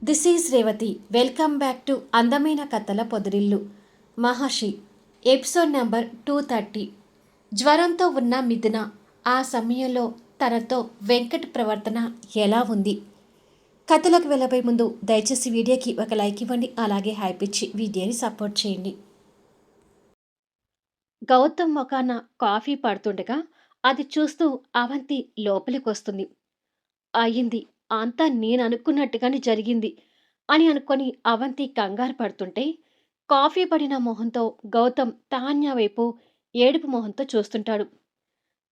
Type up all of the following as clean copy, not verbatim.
This is Revathi. Welcome back to అందమైన కథల పొదిరిల్లు. మహర్షి episode number 230. జ్వరంతో ఉన్న మిథున ఆ సమయంలో తనతో వెంకట్ ప్రవర్తన ఎలా ఉంది? కథలోకి వెళ్ళబోయే ముందు దయచేసి వీడియోకి ఒక లైక్ ఇవ్వండి, అలాగే హైప్ ఇచ్చి వీడియోని సపోర్ట్ చేయండి. గౌతమ్ మొఖాన కాఫీ పడుతుండగా అది చూస్తూ అవంతి లోపలికి వస్తుంది. అయ్యింది, అంతా నేను అనుకున్నట్టుగానే జరిగింది అని అనుకొని అవంతి కంగారు పడుతుంటే కాఫీ పడిన మొహంతో గౌతమ్ తాన్య వైపు ఏడుపు మొహంతో చూస్తుంటాడు.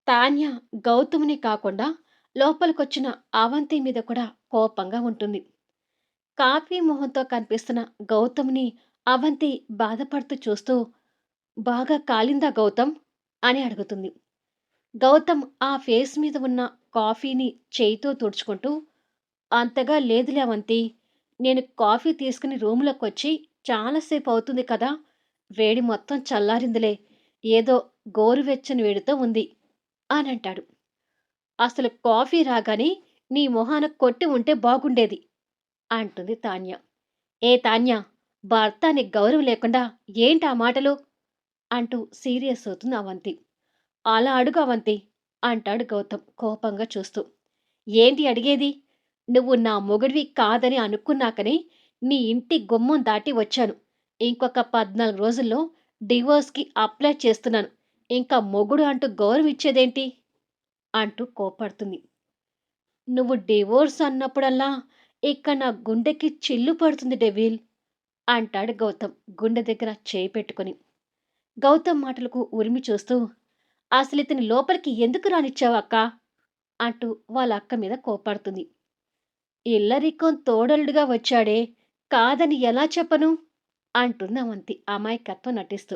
తాన్య గౌతమ్ని కాకుండా లోపలికొచ్చిన అవంతి మీద కూడా కోపంగా ఉంటుంది. కాఫీ మొహంతో కనిపిస్తున్న గౌతమ్ని అవంతి బాధపడుతూ చూస్తూ, బాగా కాలిందా గౌతమ్ అని అడుగుతుంది. గౌతమ్ ఆ ఫేస్ మీద ఉన్న కాఫీని చేయితో తుడుచుకుంటూ, అంతగా లేదులే అవంతి. నేను కాఫీ తీసుకుని రూములోకొచ్చి చాలాసేపు అవుతుంది కదా! వేడి మొత్తం చల్లారిందిలే. ఏదో గోరువెచ్చని వేడితో ఉంది అనంటాడు. అసలు కాఫీ రాగానే నీ మొహాన కొట్టి ఉంటే బాగుండేది అంటుంది తాన్య. ఏ తాన్య, భర్త నీకు గౌరవం లేకుండా ఏంటి ఆ మాటలు అంటూ సీరియస్ అవుతుంది అవంతి. అలా అడుగు అవంతి అంటాడు గౌతమ్ కోపంగా చూస్తూ. ఏంటి అడిగేది? నువ్వు నా మొగుడివి కాదని అనుకున్నాకనే నీ ఇంటి గుమ్మం దాటి వచ్చాను. ఇంకొక 14 రోజుల్లో డివోర్స్‌కి అప్లై చేస్తున్నాను. ఇంకా మొగుడు అంటూ గౌరవం ఇచ్చేదేంటి? అంటూ కోప్పడుతుంది. నువ్వు డివోర్స్ అన్నప్పుడల్లా ఇక్కడ నా గుండెకి చిల్లు పడుతుంది డెవిల్ అంటాడు గౌతమ్ గుండె దగ్గర చేయి పెట్టుకొని. గౌతమ్ మాటలకు ఉరిమి చూస్తూ, అసలితని లోపలికి ఎందుకు రానిచ్చావు అక్కా అంటూ వాళ్ళ అక్క మీద కోప్పడుతుంది. ఇల్లరికం తోడలుడుగా వచ్చాడే, కాదని ఎలా చెప్పను అంటుంది అవంతి అమాయకత్వం నటిస్తూ.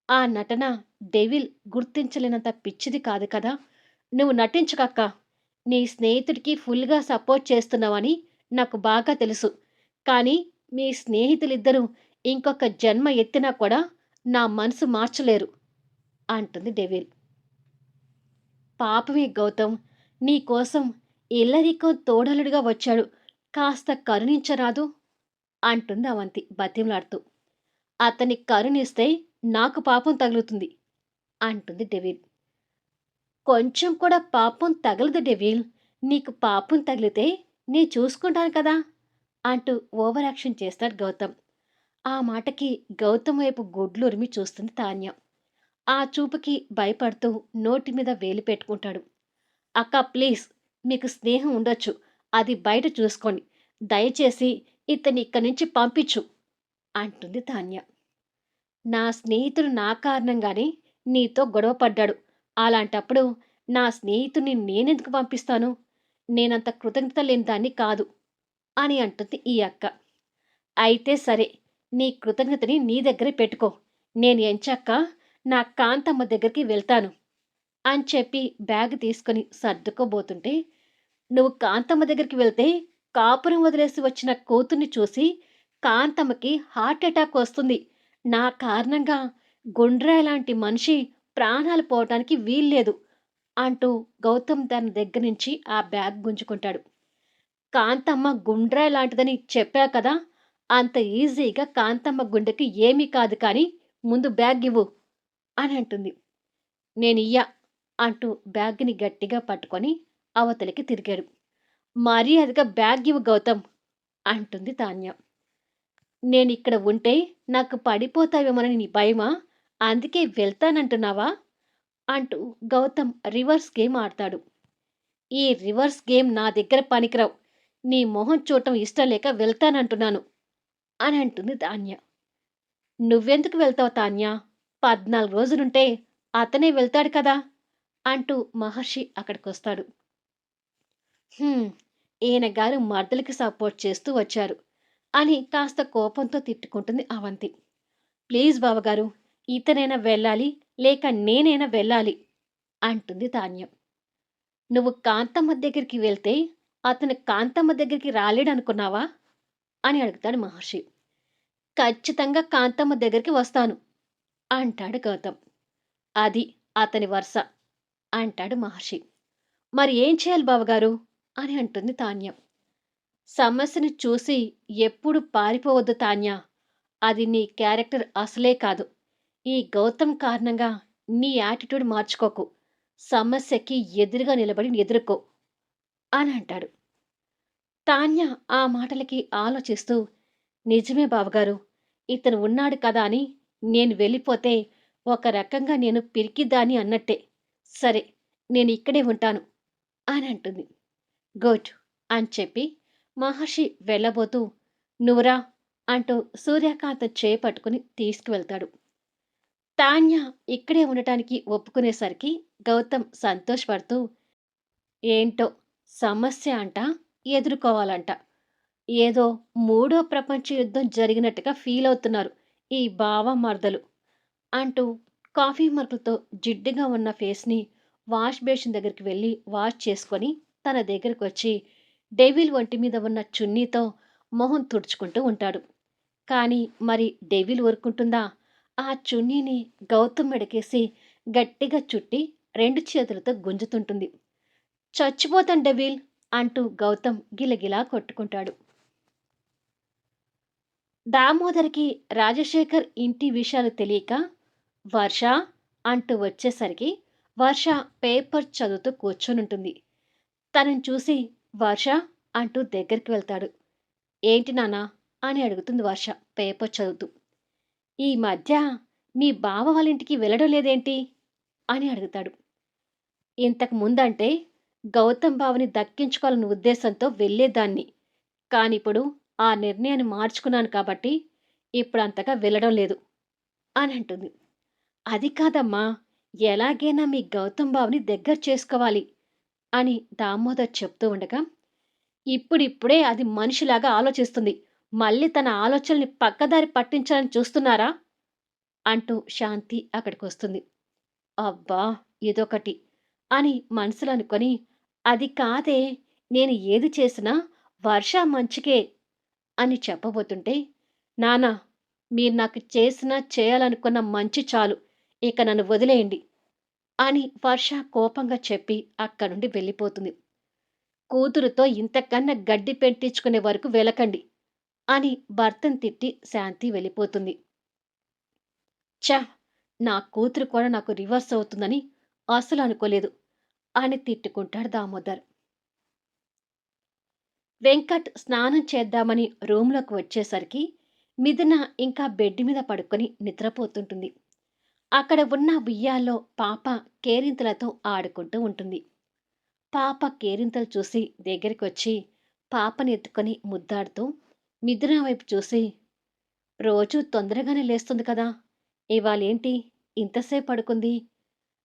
ఆ నటన డెవిల్ గుర్తించలేనంత పిచ్చిది కాదు కదా. నువ్వు నటించకక్క. నీ స్నేహితుడికి ఫుల్గా సపోర్ట్ చేస్తున్నావని నాకు బాగా తెలుసు. కానీ మీ స్నేహితులిద్దరూ ఇంకొక జన్మ ఎత్తినా కూడా నా మనసు మార్చలేరు అంటుంది డెవిల్. పాపమే గౌతమ్, నీకోసం ఇల్లరికం తోడలుడిగా వచ్చాడు. కాస్త కరుణించరాదు అంటుంది అవంతి బతిమలాడుతూ. అతని కరుణిస్తే నాకు పాపం తగులుతుంది అంటుంది డెవిల్. కొంచెం కూడా పాపం తగలదు డెవిల్. నీకు పాపం తగిలితే నీ చూసుకుంటాను కదా అంటూ ఓవర్ యాక్షన్ చేస్తాడు గౌతమ్. ఆ మాటకి గౌతమ్ వైపు గుడ్లురిమి చూస్తుంది తాన్య. ఆ చూపుకి భయపడుతూ నోటి మీద వేలు పెట్టుకుంటాడు. అక్క ప్లీజ్, మీకు స్నేహం ఉండొచ్చు, అది బయట చూసుకోండి. దయచేసి ఇతన్ని ఇక్కడి నుంచి పంపించు అంటుంది తాన్య. నా స్నేహితుడు నా కారణంగానే నీతో గొడవ పడ్డాడు. అలాంటప్పుడు నా స్నేహితుడిని నేనెందుకు పంపిస్తాను? నేనంత కృతజ్ఞత లేని దాన్ని కాదు అని అంటుంది ఈ అక్క. అయితే సరే, నీ కృతజ్ఞతని నీ దగ్గరే పెట్టుకో. నేను ఎంచక్కా నా కాంతమ్మ దగ్గరికి వెళ్తాను అని చెప్పి బ్యాగ్ తీసుకొని సర్దుకోబోతుంటే, నువ్వు కాంతమ్మ దగ్గరికి వెళ్తే కాపురం వదిలేసి వచ్చిన కూతుర్ని చూసి కాంతమ్మకి హార్ట్ అటాక్ వస్తుంది. నా కారణంగా గుండ్రాయి లాంటి మనిషి ప్రాణాలు పోవటానికి వీల్లేదు అంటూ గౌతమ్ దాని దగ్గర నుంచి ఆ బ్యాగ్ గుంజుకుంటాడు. కాంతమ్మ గుండ్రాయి లాంటిదని చెప్పా కదా! అంత ఈజీగా కాంతమ్మ గుండెకి ఏమీ కాదు కానీ ముందు బ్యాగ్ ఇవ్వు అని అంటుంది. నేనియ్య అంటూ బ్యాగ్‌ని గట్టిగా పట్టుకొని అవతలికి తిరిగాడు. మర్యాదగా బ్యాగ్ ఇవ్వు గౌతమ్ అంటుంది తాన్య. నేనిక్కడ ఉంటే నాకు పడిపోతావేమోనని నీ భయమా? అందుకే వెళ్తానంటున్నావా? అంటూ గౌతమ్ రివర్స్ గేమ్ ఆడతాడు. ఈ రివర్స్ గేమ్ నా దగ్గర పనికిరావు. నీ మొహం చూడటం ఇష్టం లేక వెళ్తానంటున్నాను అని అంటుంది తాన్య. నువ్వెందుకు వెళ్తావు తాన్య? 14 రోజులుంటే అతనే వెళ్తాడు కదా అంటూ మహర్షి అక్కడికొస్తాడు. హ్మ్. ఈయన గారు మర్దలకి సపోర్ట్ చేస్తూ వచ్చారు అని కాస్త కోపంతో తిట్టుకుంటుంది అవంతి. ప్లీజ్ బావగారు, ఇతనైనా వెళ్ళాలి, లేక నేనైనా వెళ్ళాలి అంటుంది తాన్య. నువ్వు కాంతమ్మ దగ్గరికి వెళ్తే అతను కాంతమ్మ దగ్గరికి రాలేడనుకున్నావా అని అడుగుతాడు మహర్షి. ఖచ్చితంగా కాంతమ్మ దగ్గరికి వస్తాను అంటాడు గౌతమ్. అది అతని వరస అంటాడు మహర్షి. మరి ఏం చేయాలి బావగారు అని అంటుంది తాన్య. సమస్యని చూసి ఎప్పుడు పారిపోవద్దు తాన్యా. అది నీ క్యారెక్టర్ అసలే కాదు. ఈ గౌతమ్ కారణంగా నీ యాటిట్యూడ్ మార్చుకోకు. సమస్యకి ఎదురుగా నిలబడి ఎదుర్కో అని అంటాడు. తాన్య ఆ మాటలకి ఆలోచిస్తూ, నిజమే బావగారు. ఇతను ఉన్నాడు కదా అని నేను వెళ్ళిపోతే ఒక రకంగా నేను పిరికిదాన్ని అన్నట్టే. సరే, నేనిక్కడే ఉంటాను అని అంటుంది. గుడ్ అని చెప్పి మహర్షి వెళ్ళబోతూ నువ్వురా అంటూ సూర్యకాంతం చేయి పట్టుకుని తీసుకువెళ్తాడు. తాన్య ఇక్కడే ఉండటానికి ఒప్పుకునేసరికి గౌతమ్ సంతోషపడుతూ ఏంటో సమస్య అంట ఎదుర్కోవాలంట. ఏదో మూడో ప్రపంచ యుద్ధం జరిగినట్టుగా ఫీల్ అవుతున్నారు ఈ బావ మరదలు అంటూ కాఫీ మరకలతో జిడ్డుగా ఉన్న ఫేస్ని వాష్ బేసిన్ దగ్గరికి వెళ్ళి వాష్ చేసుకొని తన దగ్గరికి వచ్చి డెవిల్ ఒంటి మీద ఉన్న చున్నీతో మొహం తుడుచుకుంటూ ఉంటాడు. కానీ మరి డెవిల్ ఊరుకుంటుందా? ఆ చున్నీని గౌతమ్ మెడకేసి గట్టిగా చుట్టి రెండు చేతులతో గుంజుతుంటుంది. చచ్చిపోతాను డెవిల్ అంటూ గౌతమ్ గిలగిలా కొట్టుకుంటాడు. దామోదర్కి రాజశేఖర్ ఇంటి విషయాలు తెలియక వర్ష అంటూ వచ్చేసరికి వర్ష పేపర్ చదువుతూ కూర్చొనుంటుంది. తనని చూసి వర్ష అంటూ దగ్గరికి వెళ్తాడు. ఏంటి నాన్నా అని అడుగుతుంది వర్ష పేపర్ చదువుతూ. ఈ మధ్య మీ బావ వాళ్ళ ఇంటికి వెళ్ళడం లేదేంటి అని అడుగుతాడు. ఇంతకు ముందంటే గౌతమ్ బావని దక్కించుకోవాలన్న ఉద్దేశంతో వెళ్ళేదాన్ని. కానిప్పుడు ఆ నిర్ణయాన్ని మార్చుకున్నాను కాబట్టి ఇప్పుడు అంతగా వెళ్ళడం లేదు అని అంటుంది. అది కాదమ్మా, ఎలాగైనా మీ గౌతమ్ బావని దగ్గర చేసుకోవాలి అని దామోదర్ చెప్తూ ఉండగా, ఇప్పుడిప్పుడే అది మనిషిలాగా ఆలోచిస్తుంది. మళ్ళీ తన ఆలోచనల్ని పక్కదారి పట్టించాలని చూస్తున్నారా? అంటూ శాంతి అక్కడికొస్తుంది. అబ్బా! ఇదొకటి అని మనసులో అనుకొని, అది కాదే, నేను ఏది చేసినా వర్ష మంచికే అని చెప్పబోతుంటే, నాన్న, మీరు నాకు చేసినా చేయాలనుకున్న మంచి చాలు. ఇక నన్ను వదిలేయండి అని వర్ష కోపంగా చెప్పి అక్కడి నుండి వెళ్ళిపోతుంది. కూతురుతో ఇంతకన్నా గడ్డి పెట్టించుకునే వరకు వెలకండి అని భర్తను తిట్టి శాంతి వెళ్ళిపోతుంది. ఛ! నా కూతురు కూడా నాకు రివర్స్ అవుతుందని అస్సలు అనుకోలేదు అని తిట్టుకుంటాడు దామోదర్. వెంకట్ స్నానం చేద్దామని రూంలోకి వచ్చేసరికి మిథున ఇంకా బెడ్ మీద పడుకొని నిద్రపోతుంటుంది. అక్కడ ఉన్న ఉయ్యాల్లో పాప కేరింతలతో ఆడుకుంటూ ఉంటుంది. పాప కేరింతలు చూసి దగ్గరికొచ్చి పాపని ఎత్తుకొని ముద్దాడుతూ మిథున వైపు చూసి, రోజూ తొందరగానే లేస్తుంది కదా, ఇవాళేంటి ఇంతసేపు పడుకుంది?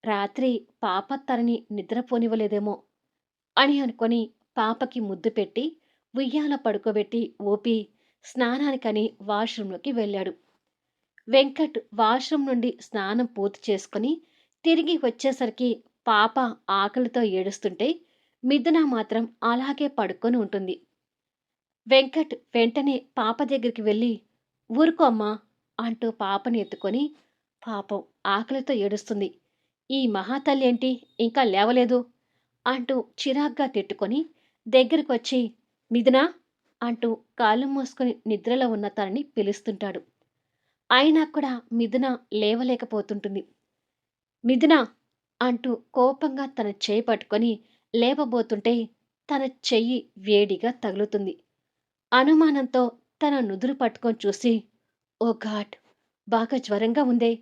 రాత్రి పాప తనని నిద్రపోనివ్వలేదేమో అని అనుకొని పాపకి ముద్దు పెట్టి ఉయ్యాల పడుకోబెట్టి ఊపి స్నానానికని వాష్రూంలోకి వెళ్ళాడు. వెంకట్ వాష్రూం నుండి స్నానం పూర్తి చేసుకుని తిరిగి వచ్చేసరికి పాప ఆకలితో ఏడుస్తుంటే మిథున మాత్రం అలాగే పడుకొని ఉంటుంది. వెంకట్ వెంటనే పాప దగ్గరికి వెళ్ళి ఊరుకో అమ్మా అంటూ పాపని ఎత్తుకొని, పాపం ఆకలితో ఏడుస్తుంది, ఈ మహాతల్లి ఏంటి ఇంకా లేవలేదు అంటూ చిరాగ్గా తిట్టుకొని దగ్గరికొచ్చి మిథునా అంటూ కాళ్ళు మూసుకొని నిద్రలో ఉన్న తనని పిలుస్తుంటాడు. అయినా కూడా మిథున లేవలేకపోతుంటుంది. మిథునా అంటూ కోపంగా తన చేయి పట్టుకొని లేపబోతుంటే తన చెయ్యి వేడిగా తగులుతుంది. అనుమానంతో తన నుదురు పట్టుకొని చూసి, ఓ గాడ్, బాగా జ్వరంగా ఉందే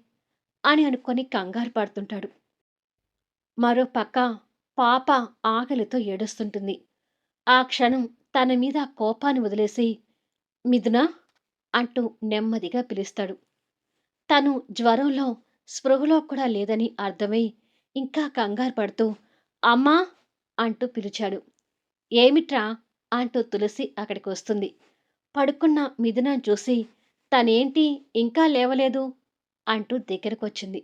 అని అనుకొని కంగారు పడుతుంటాడు. మరో పక్క పాప ఆకలితో ఏడుస్తుంటుంది. ఆ క్షణం తన మీద కోపాన్ని వదిలేసి మిథునా అంటూ నెమ్మదిగా పిలుస్తాడు. తను జ్వరంలో స్పృహలో కూడా లేదని అర్థమై ఇంకా కంగారు పడుతూ అమ్మా అంటూ పిలిచాడు. ఏమిట్రా అంటూ తులసి అక్కడికి వస్తుంది. పడుకున్న మిథునాన్ని చూసి తనేంటి ఇంకా లేవలేదు అంటూ దగ్గరకొచ్చింది.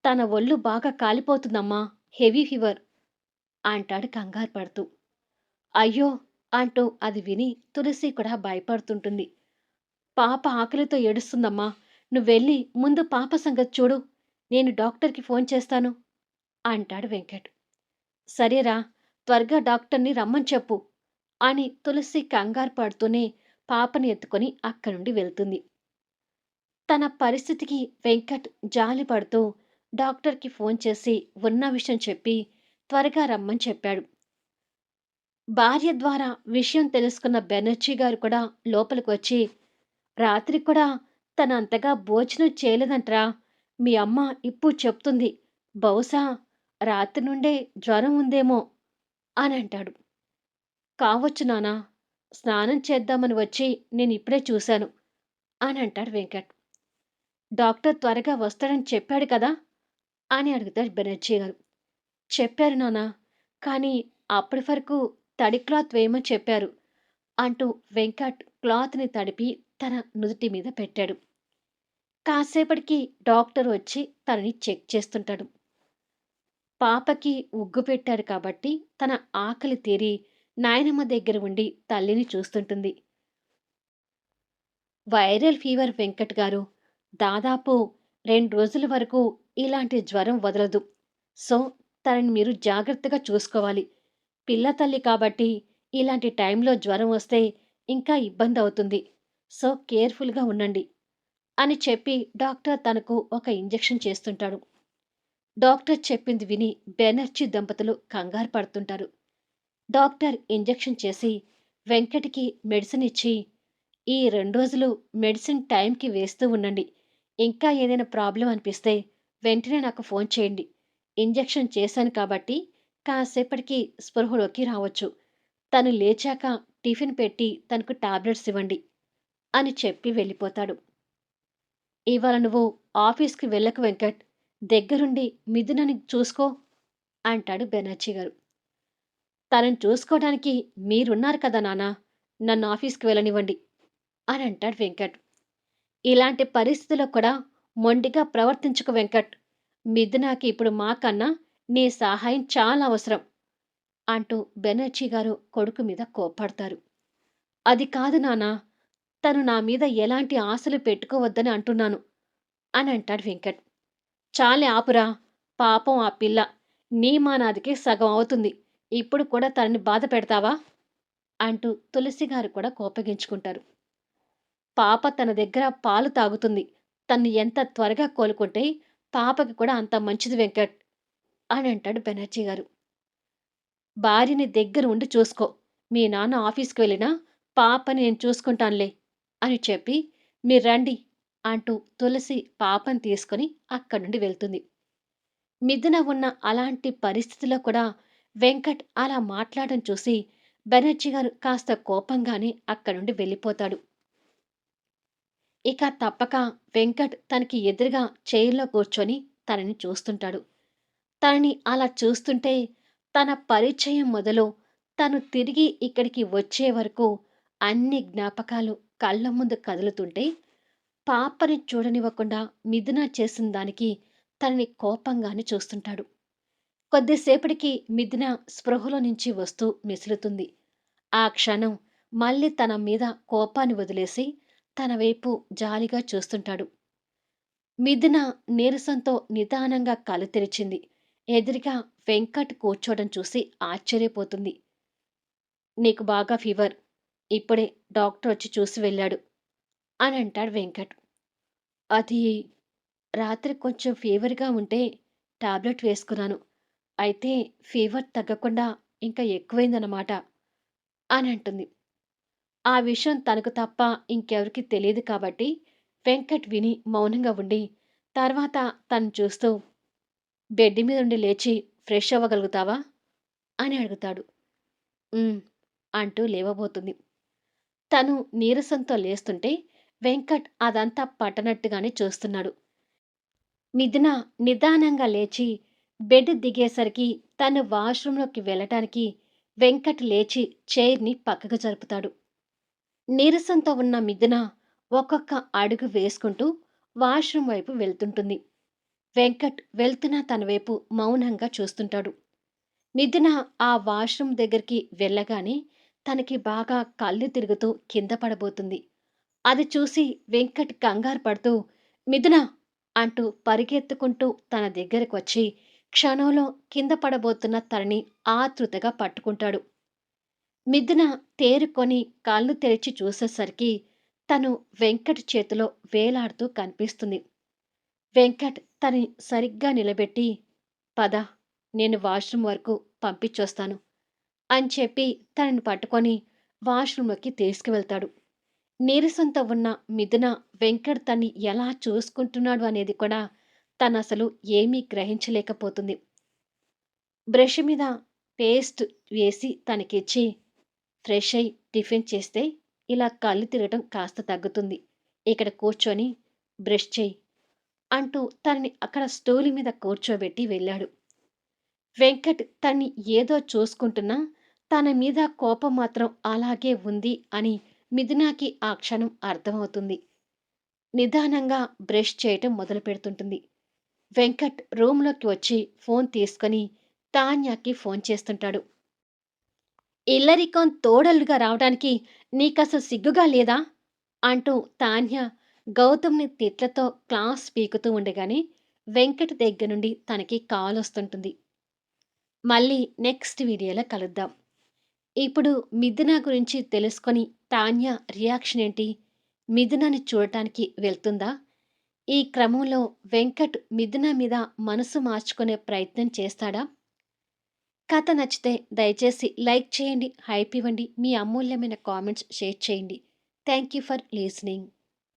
తన ఒళ్ళు బాగా కాలిపోతుందమ్మా, హెవీ ఫీవర్ అంటాడు కంగారు పడుతూ. అయ్యో అంటూ అది విని తులసి కూడా భయపడుతుంటుంది. పాప ఆకలితో ఏడుస్తుందమ్మా, నువ్వెళ్ళి ముందు పాప సంగతి చూడు, నేను డాక్టర్కి ఫోన్ చేస్తాను అంటాడు వెంకట్. సరేరా, త్వరగా డాక్టర్ని రమ్మని చెప్పు అని తులసి కంగారు పడుతూనే పాపని ఎత్తుకొని అక్కడి నుండి వెళ్తుంది. తన పరిస్థితికి వెంకట్ జాలి పడుతూ డాక్టర్‌కి ఫోన్ చేసి ఉన్న విషయం చెప్పి త్వరగా రమ్మని చెప్పాడు. భార్య ద్వారా విషయం తెలుసుకున్న బెనర్జీ గారు కూడా లోపలికొచ్చి, "రాత్రి కూడా తనంతగా భోజనం చేయలేదంట్రా. మీ అమ్మ ఇప్పుడు చెప్తుంది. బహుశా రాత్రి నుండే జ్వరం ఉందేమో" అనంటాడు. "కావచ్చు నాన్నా. స్నానం చేద్దామని వచ్చి నేనిప్పుడే చూశాను" అనంటాడు వెంకట్. "డాక్టర్ త్వరగా వస్తాడని చెప్పాడు కదా?" అని అడుగుతాడు బెనర్జీ గారు. "చెప్పారు నాన్నా. కానీ అప్పటి వరకు తడి క్లాత్ వేయమని చెప్పారు" అంటూ వెంకట్ క్లాత్‌ని తడిపి తన నుదిటి మీద పెట్టాడు. కాసేపటికి డాక్టర్ వచ్చి తనని చెక్ చేస్తుంటాడు. పాపకి ఉగ్గు పెట్టాడు కాబట్టి తన ఆకలి తీరి నాయనమ్మ దగ్గర ఉండి తల్లిని చూస్తుంటుంది. వైరల్ ఫీవర్ వెంకట్ గారు. దాదాపు 2 రోజుల వరకు ఇలాంటి జ్వరం వదలదు. సో, తనని మీరు జాగ్రత్తగా చూసుకోవాలి. పిల్ల తల్లి కాబట్టి ఇలాంటి టైంలో జ్వరం వస్తే ఇంకా ఇబ్బందవుతుంది. సో, కేర్‌ఫుల్‌గా ఉండండి అని చెప్పి డాక్టర్ తనకు ఒక ఇంజెక్షన్ చేస్తుంటాడు. డాక్టర్ చెప్పింది విని బెనర్జీ దంపతులు కంగారు పడుతుంటారు. డాక్టర్ ఇంజెక్షన్ చేసి వెంకట్‌కి మెడిసిన్ ఇచ్చి, "ఈ 2 రోజులు మెడిసిన్ టైంకి వేస్తూ ఉండండి. ఇంకా ఏదైనా ప్రాబ్లమ్ అనిపిస్తే వెంటనే నాకు ఫోన్ చేయండి. ఇంజెక్షన్ చేశాను కాబట్టి కాసేపటికి స్పృహలోకి రావచ్చు. తను లేచాక టిఫిన్ పెట్టి తనకు టాబ్లెట్స్ ఇవ్వండి" అని చెప్పి వెళ్ళిపోతాడు. "ఇవాళ నువ్వు ఆఫీస్‌కి వెళ్ళకు వెంకట్. దగ్గరుండి మిథునని చూసుకో" అంటాడు బెనర్జీ గారు. "తనని చూసుకోవడానికి మీరున్నారు కదా నాన్నా! నన్ను ఆఫీస్‌కి వెళ్ళనివ్వండి" అని అంటాడు వెంకట్. "ఇలాంటి పరిస్థితిలో కూడా మొండిగా ప్రవర్తించకు వెంకట్. మిథునకి ఇప్పుడు మాకన్నా నీ సహాయం చాలా అవసరం" అంటూ బెనర్జీ గారు కొడుకు మీద కోప్పడతారు. "అది కాదు నాన్నా! తను నా మీద ఎలాంటి ఆశలు పెట్టుకోవద్దని అంటున్నాను" అని అంటాడు వెంకట్. "చాలే ఆపురా! పాపం ఆ పిల్ల. నీ మానాదికి సగం అవుతుంది. ఇప్పుడు కూడా తనని బాధ పెడతావా?" అంటూ తులసి గారు కూడా కోపగించుకుంటారు. "పాప తన దగ్గర పాలు తాగుతుంది. తను ఎంత త్వరగా కోలుకుంటే పాపకి కూడా అంత మంచిది వెంకట్" అని అంటాడు బెనర్జీ గారు. "భార్యని దగ్గర ఉండి చూసుకో. మీ నాన్న ఆఫీస్‌కి వెళ్ళినా పాపని నేను చూసుకుంటానులే" అని చెప్పి "మీరండి" అంటూ తులసి పాపని తీసుకొని అక్కడి నుండి వెళ్తుంది. మిథున ఉన్న అలాంటి పరిస్థితిలో కూడా వెంకట్ అలా మాట్లాడడం చూసి బెనర్జీ గారు కాస్త కోపంగానే అక్కడి నుండి వెళ్ళిపోతాడు. ఇక తప్పక వెంకట్ తనకి ఎదురుగా చైర్‌లో కూర్చొని తనని చూస్తుంటాడు. తనని అలా చూస్తుంటే తన పరిచయం మొదలు తను తిరిగి ఇక్కడికి వచ్చే వరకు అన్ని జ్ఞాపకాలు కళ్ళ ముందు కదులుతుంటే పాపని చూడనివ్వకుండా మిథున చేసిన దానికి తనని కోపంగానే చూస్తుంటాడు. కొద్దిసేపటికి మిథున స్పృహలో నుంచి వస్తూ మెసులుతుంది. ఆ క్షణం మళ్ళీ తన మీద కోపాన్ని వదిలేసి తన వైపు జాలిగా చూస్తుంటాడు. మిథున నీరసంతో నిదానంగా కళ్ళు తెరిచింది. ఎదురుగా వెంకట్ కూర్చోవడం చూసి ఆశ్చర్యపోతుంది. "నీకు బాగా ఫీవర్. ఇప్పుడే డాక్టర్ వచ్చి చూసి వెళ్ళాడు" అని అంటాడు వెంకట్. "అది రాత్రి కొంచెం ఫీవర్‌గా ఉంటే టాబ్లెట్ వేసుకున్నాను. అయితే ఫీవర్ తగ్గకుండా ఇంకా ఎక్కువైందనమాట" అని అంటుంది. ఆ విషయం తనకు తప్ప ఇంకెవరికీ తెలీదు కాబట్టి వెంకట్ విని మౌనంగా ఉండి తర్వాత తనను చూస్తూ "బెడ్ మీద నుండి లేచి ఫ్రెష్ అవ్వగలుగుతావా?" అని అడుగుతాడు. "హ్మ్" అంటూ లేవబోతుంది. తను నీరసంతో లేస్తుంటే వెంకట్ అదంతా పట్టనట్టుగానే చూస్తున్నాడు. మిథున నిదానంగా లేచి బెడ్ దిగేసరికి తను వాష్‌రూమ్‌లోకి వెళ్ళటానికి వెంకట్ లేచి చైర్‌ని పక్కకు జరుపుతాడు. నీరసంతో ఉన్న మిథున ఒక్కొక్క అడుగు వేసుకుంటూ వాష్‌రూమ్ వైపు వెళ్తుంటుంది. వెంకట్ వెళ్తున్న తన వైపు మౌనంగా చూస్తుంటాడు. మిథున ఆ వాష్‌రూమ్ దగ్గరికి వెళ్ళగానే తనకి బాగా కళ్ళు తిరుగుతూ కింద పడబోతుంది. అది చూసి వెంకట్ కంగారు పడుతూ "మిథున" అంటూ పరిగెత్తుకుంటూ తన దగ్గరకొచ్చి క్షణంలో కింద పడబోతున్న తనని ఆతృతగా పట్టుకుంటాడు. మిథున తేరుకొని కళ్ళు తెరిచి చూసేసరికి తను వెంకట్ చేతిలో వేలాడుతూ కనిపిస్తుంది. వెంకట్ తనని సరిగ్గా నిలబెట్టి, "పద, నేను వాష్‌రూమ్ వరకు పంపించొస్తాను" అని చెప్పి తనని పట్టుకొని వాష్‌రూమ్‌లోకి తీసుకువెళ్తాడు. నీరసంతో ఉన్న మిథున వెంకట్ తన్ని ఎలా చూసుకుంటున్నాడు అనేది కూడా తనసలు ఏమీ గ్రహించలేకపోతుంది. బ్రష్ మీద పేస్ట్ వేసి తనకిచ్చి, "ఫ్రెష్ అయ్యి టిఫిన్ చేస్తే ఇలా కళ్ళు తిరగటం కాస్త తగ్గుతుంది. ఇక్కడ కూర్చొని బ్రష్ చెయ్యి" అంటూ తనని అక్కడ స్టూలు మీద కూర్చోబెట్టి వెళ్ళాడు. వెంకట్ తన్ని ఏదో చూసుకుంటున్నా తన మీద కోపం మాత్రం అలాగే ఉంది అని మిథునాకి ఆ క్షణం అర్థమవుతుంది. నిదానంగా బ్రష్ చేయటం మొదలుపెడుతుంటుంది. వెంకట్ రూమ్‌లోకి వచ్చి ఫోన్ తీసుకొని తాన్యాకి ఫోన్ చేస్తుంటాడు. "ఇల్లరికం తోడలుగా రావడానికి నీకసలు సిగ్గుగా లేదా?" అంటూ తాన్య గౌతమ్‌ని తిట్లతో క్లాస్ పీకుతూ ఉండగానే వెంకట్ దగ్గర నుండి తనకి కాలొస్తుంటుంది. మళ్ళీ నెక్స్ట్ వీడియోలో కలుద్దాం. ఇప్పుడు మిథున గురించి తెలుసుకొని తాన్య రియాక్షన్ ఏంటి? మిథునని చూడటానికి వెళ్తుందా? ఈ క్రమంలో వెంకట్ మిథున మీద మనసు మార్చుకునే ప్రయత్నం చేస్తాడా? కథ నచ్చితే దయచేసి లైక్ చేయండి, హైప్ ఇవ్వండి, మీ అమూల్యమైన కామెంట్స్ షేర్ చేయండి. Thank you for listening.